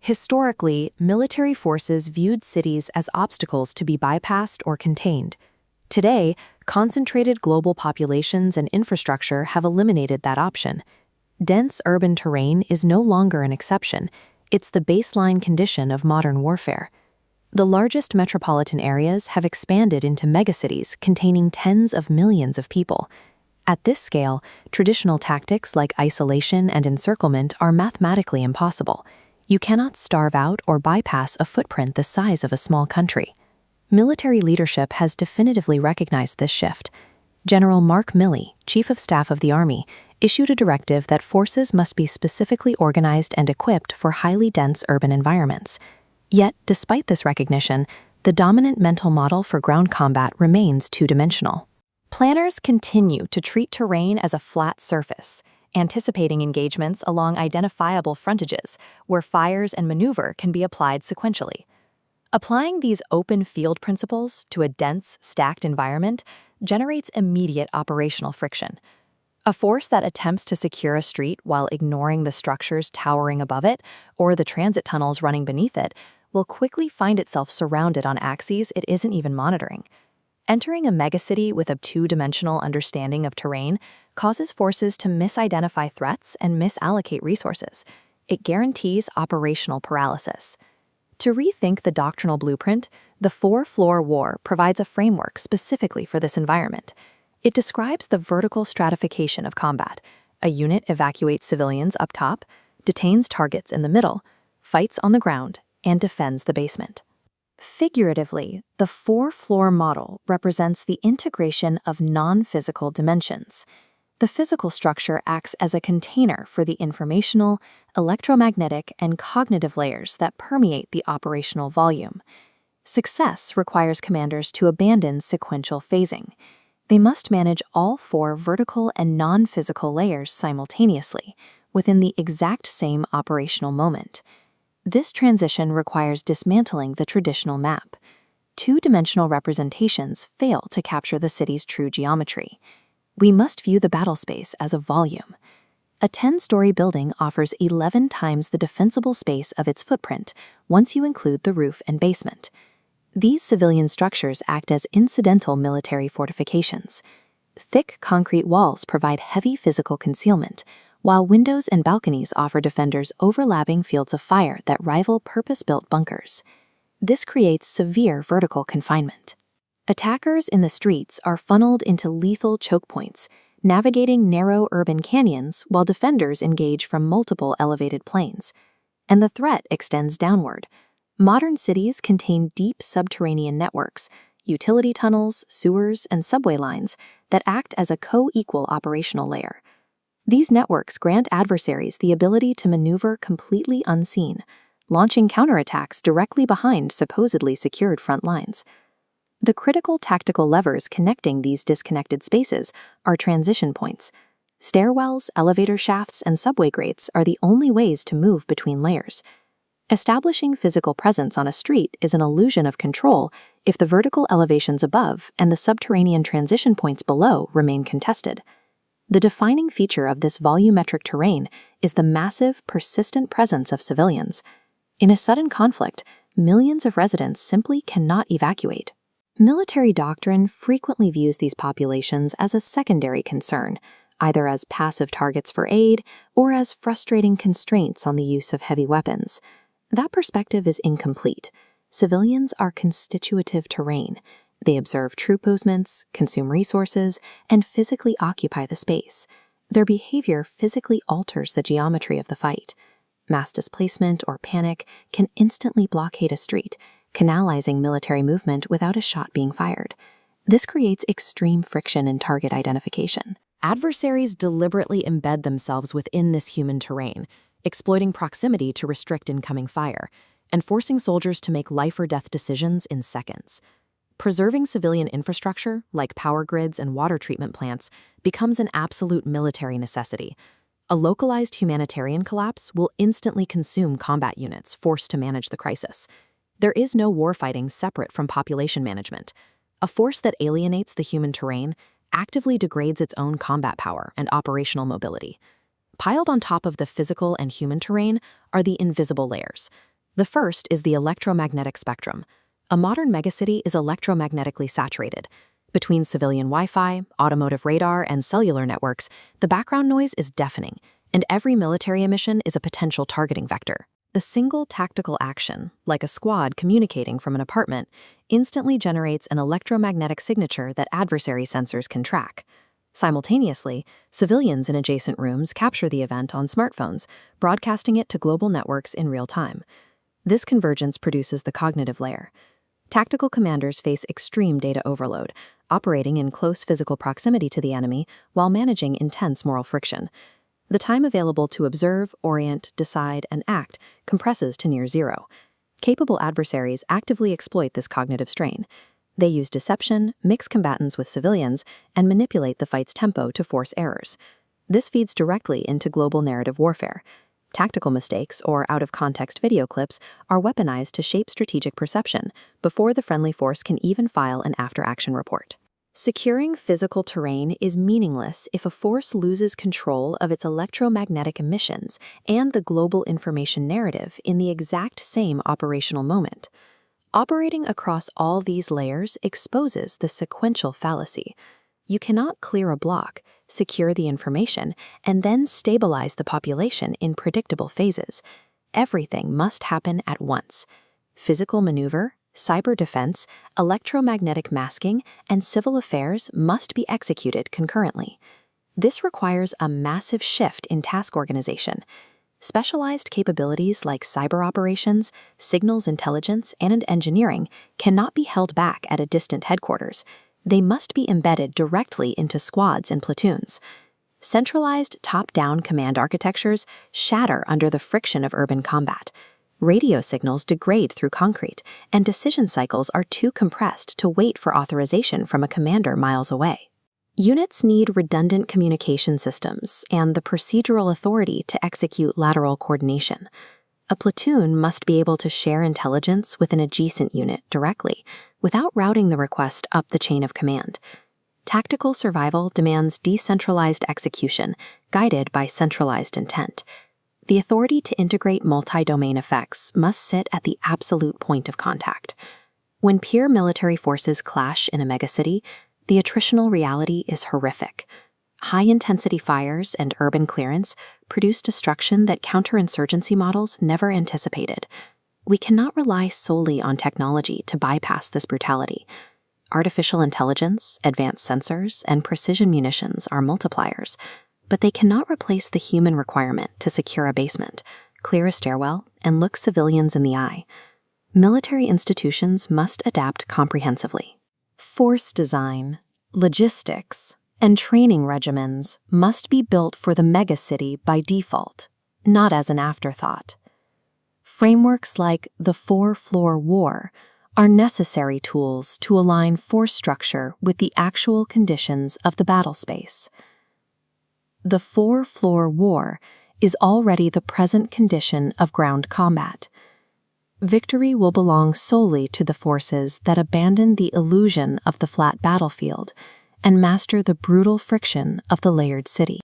Historically, military forces viewed cities as obstacles to be bypassed or contained. Today, concentrated global populations and infrastructure have eliminated that option. Dense urban terrain is no longer an exception. It's the baseline condition of modern warfare. The largest metropolitan areas have expanded into megacities containing tens of millions of people. At this scale, traditional tactics like isolation and encirclement are mathematically impossible. You cannot starve out or bypass a footprint the size of a small country. Military leadership has definitively recognized this shift. General Mark Milley, Chief of Staff of the Army, issued a directive that forces must be specifically organized and equipped for highly dense urban environments. Yet, despite this recognition, the dominant mental model for ground combat remains two-dimensional. Planners continue to treat terrain as a flat surface, anticipating engagements along identifiable frontages where fires and maneuver can be applied sequentially. Applying these open field principles to a dense, stacked environment generates immediate operational friction. A force that attempts to secure a street while ignoring the structures towering above it or the transit tunnels running beneath it will quickly find itself surrounded on axes it isn't even monitoring. Entering a megacity with a two-dimensional understanding of terrain causes forces to misidentify threats and misallocate resources. It guarantees operational paralysis. To rethink the doctrinal blueprint, the four-floor war provides a framework specifically for this environment. It describes the vertical stratification of combat. A unit evacuates civilians up top, detains targets in the middle, fights on the ground, and defends the basement. Figuratively, the four-floor model represents the integration of non-physical dimensions. The physical structure acts as a container for the informational, electromagnetic, and cognitive layers that permeate the operational volume. Success requires commanders to abandon sequential phasing. They must manage all four vertical and non-physical layers simultaneously, within the exact same operational moment. This transition requires dismantling the traditional map. Two-dimensional representations fail to capture the city's true geometry. We must view the battle space as a volume. A 10-story building offers 11 times the defensible space of its footprint once you include the roof and basement. These civilian structures act as incidental military fortifications. Thick concrete walls provide heavy physical concealment, while windows and balconies offer defenders overlapping fields of fire that rival purpose-built bunkers. This creates severe vertical confinement. Attackers in the streets are funneled into lethal choke points, navigating narrow urban canyons while defenders engage from multiple elevated planes. And the threat extends downward. Modern cities contain deep subterranean networks, utility tunnels, sewers, and subway lines that act as a co-equal operational layer. These networks grant adversaries the ability to maneuver completely unseen, launching counterattacks directly behind supposedly secured front lines. The critical tactical levers connecting these disconnected spaces are transition points. Stairwells, elevator shafts, and subway grates are the only ways to move between layers. Establishing physical presence on a street is an illusion of control if the vertical elevations above and the subterranean transition points below remain contested. The defining feature of this volumetric terrain is the massive, persistent presence of civilians. In a sudden conflict, millions of residents simply cannot evacuate. Military doctrine frequently views these populations as a secondary concern, either as passive targets for aid or as frustrating constraints on the use of heavy weapons. That perspective is incomplete. Civilians are constitutive terrain. They observe troop movements, consume resources, and physically occupy the space. Their behavior physically alters the geometry of the fight. Mass displacement or panic can instantly blockade a street, canalizing military movement without a shot being fired. This creates extreme friction in target identification. Adversaries deliberately embed themselves within this human terrain, exploiting proximity to restrict incoming fire, and forcing soldiers to make life or death decisions in seconds. Preserving civilian infrastructure, like power grids and water treatment plants, becomes an absolute military necessity. A localized humanitarian collapse will instantly consume combat units forced to manage the crisis. There is no warfighting separate from population management. A force that alienates the human terrain actively degrades its own combat power and operational mobility. Piled on top of the physical and human terrain are the invisible layers. The first is the electromagnetic spectrum. A modern megacity is electromagnetically saturated. Between civilian Wi-Fi, automotive radar, and cellular networks, the background noise is deafening, and every military emission is a potential targeting vector. A single tactical action, like a squad communicating from an apartment, instantly generates an electromagnetic signature that adversary sensors can track. Simultaneously, civilians in adjacent rooms capture the event on smartphones, broadcasting it to global networks in real time. This convergence produces the cognitive layer. Tactical commanders face extreme data overload, operating in close physical proximity to the enemy while managing intense moral friction. The time available to observe, orient, decide, and act compresses to near zero. Capable adversaries actively exploit this cognitive strain. They use deception, mix combatants with civilians, and manipulate the fight's tempo to force errors. This feeds directly into global narrative warfare. Tactical mistakes or out-of-context video clips are weaponized to shape strategic perception before the friendly force can even file an after-action report. Securing physical terrain is meaningless if a force loses control of its electromagnetic emissions and the global information narrative in the exact same operational moment. Operating across all these layers exposes the sequential fallacy. You cannot clear a block, secure the information, and then stabilize the population in predictable phases. Everything must happen at once. Physical maneuver, cyber defense, electromagnetic masking, and civil affairs must be executed concurrently. This requires a massive shift in task organization. Specialized capabilities like cyber operations, signals intelligence, and engineering cannot be held back at a distant headquarters. They must be embedded directly into squads and platoons. Centralized top-down command architectures shatter under the friction of urban combat. Radio signals degrade through concrete, and decision cycles are too compressed to wait for authorization from a commander miles away. Units need redundant communication systems and the procedural authority to execute lateral coordination. A platoon must be able to share intelligence with an adjacent unit directly, without routing the request up the chain of command. Tactical survival demands decentralized execution, guided by centralized intent. The authority to integrate multi-domain effects must sit at the absolute point of contact. When peer military forces clash in a megacity, the attritional reality is horrific. High-intensity fires and urban clearance produce destruction that counterinsurgency models never anticipated. We cannot rely solely on technology to bypass this brutality. Artificial intelligence, advanced sensors, and precision munitions are multipliers, but they cannot replace the human requirement to secure a basement, clear a stairwell, and look civilians in the eye. Military institutions must adapt comprehensively. Force design, logistics, and training regimens must be built for the megacity by default, not as an afterthought. Frameworks like the four-floor war are necessary tools to align force structure with the actual conditions of the battle space. The four-floor war is already the present condition of ground combat. Victory will belong solely to the forces that abandon the illusion of the flat battlefield and master the brutal friction of the layered city.